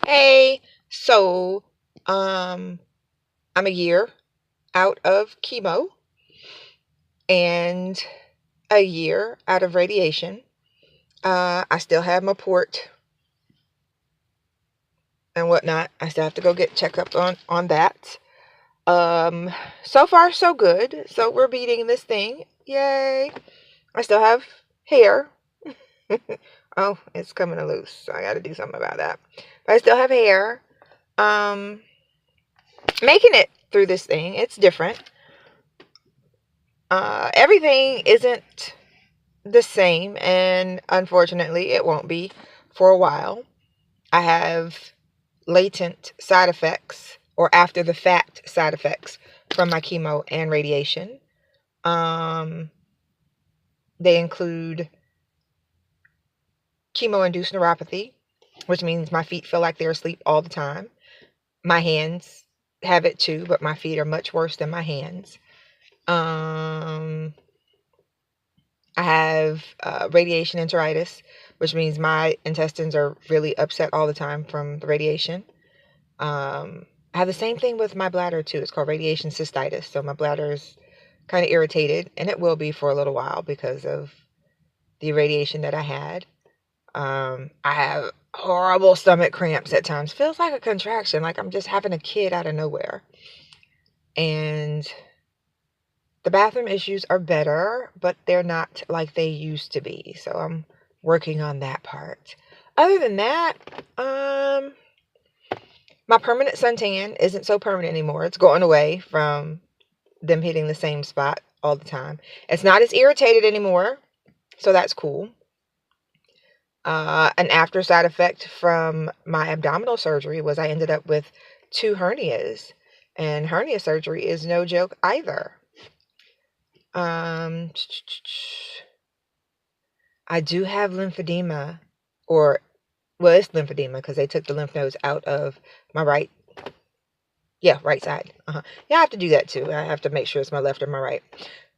Hey, so I'm a year out of chemo and a year out of radiation. I still have my port and whatnot. I still have to go get checked up on that. So far so good. So we're beating this thing. Yay. I still have hair. Oh, it's coming loose. So I got to do something about that. But I still have hair. Um, Making it through this thing. It's different. Everything isn't the same, and unfortunately, it won't be for a while. I have latent side effects or after the fact side effects from my chemo and radiation. Um, they include chemo-induced neuropathy, which means my feet feel like they're asleep all the time. My hands have it too, but my feet are much worse than my hands. I have radiation enteritis, which means my intestines are really upset all the time from the radiation. I have the same thing with my bladder too. It's called radiation cystitis. So my bladder is kind of irritated, and it will be for a little while because of the radiation that I had. I have horrible stomach cramps at times. Feels like a contraction, like I'm just having a kid out of nowhere. And the bathroom issues are better, but they're not like they used to be. So I'm working on that part. Other than that, my permanent suntan isn't so permanent anymore. It's going away from them hitting the same spot all the time. It's not as irritated anymore, so that's cool. An after side effect from my abdominal surgery was I ended up with 2 hernias, and hernia surgery is no joke either. I do have lymphedema, or well, it's lymphedema because they took the lymph nodes out of my right side. Yeah, I have to do that too. I have to make sure it's my left or my right.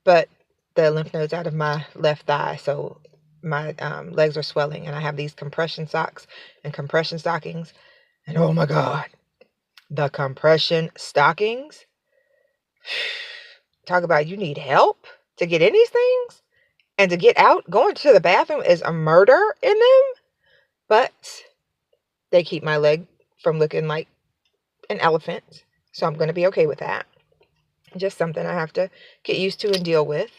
But the lymph nodes out of my left thigh, so my legs are swelling, and I have these compression socks and compression stockings. And oh my God, the compression stockings. Talk about you need help to get in these things and to get out. Going to the bathroom is a murder in them, but they keep my leg from looking like an elephant. So I'm going to be okay with that. Just something I have to get used to and deal with.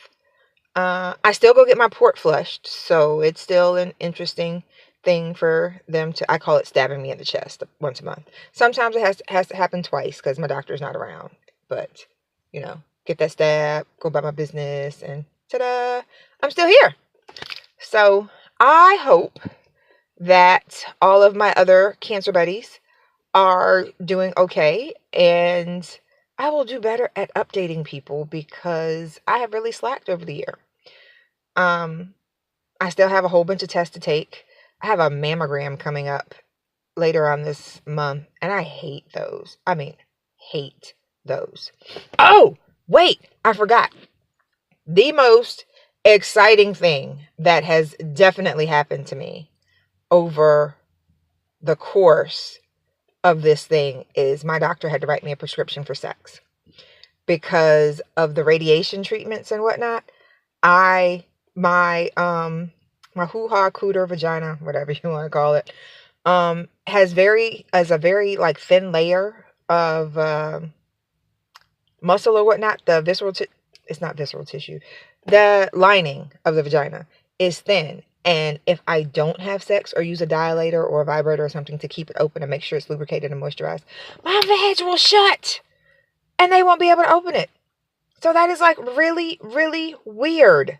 I still go get my port flushed, so it's still an interesting thing for them to, I call it stabbing me in the chest once a month. Sometimes it has to happen twice because my doctor's not around. But, get that stab, go about my business, and ta-da, I'm still here. So I hope that all of my other cancer buddies are doing okay, and I will do better at updating people because I have really slacked over the year. I still have a whole bunch of tests to take. I have a mammogram coming up later on this month, and I hate those. I mean, hate those. Oh, wait, I forgot. The most exciting thing that has definitely happened to me over the course of this thing is my doctor had to write me a prescription for sex because of the radiation treatments and whatnot. My hoo-ha, cooter, vagina, whatever you want to call it, has a very like thin layer of muscle or whatnot. It's not visceral tissue. The lining of the vagina is thin. And if I don't have sex or use a dilator or a vibrator or something to keep it open and make sure it's lubricated and moisturized, my vag will shut and they won't be able to open it. So that is like really, really weird.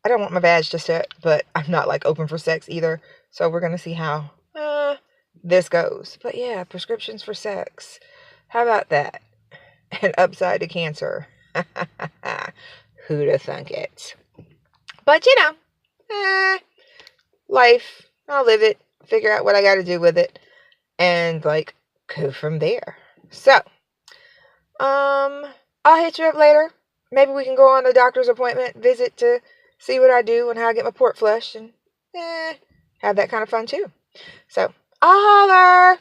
I don't want my vag to shut, but I'm not like open for sex either. So we're going to see how this goes. But yeah, prescriptions for sex. How about that? And upside to cancer. Who'd have thunk it? But life. I'll live it. Figure out what I got to do with it. And like go from there. So, I'll hit you up later. Maybe we can go on a doctor's appointment visit to see what I do and how I get my port flushed and have that kind of fun too. So, I'll holler.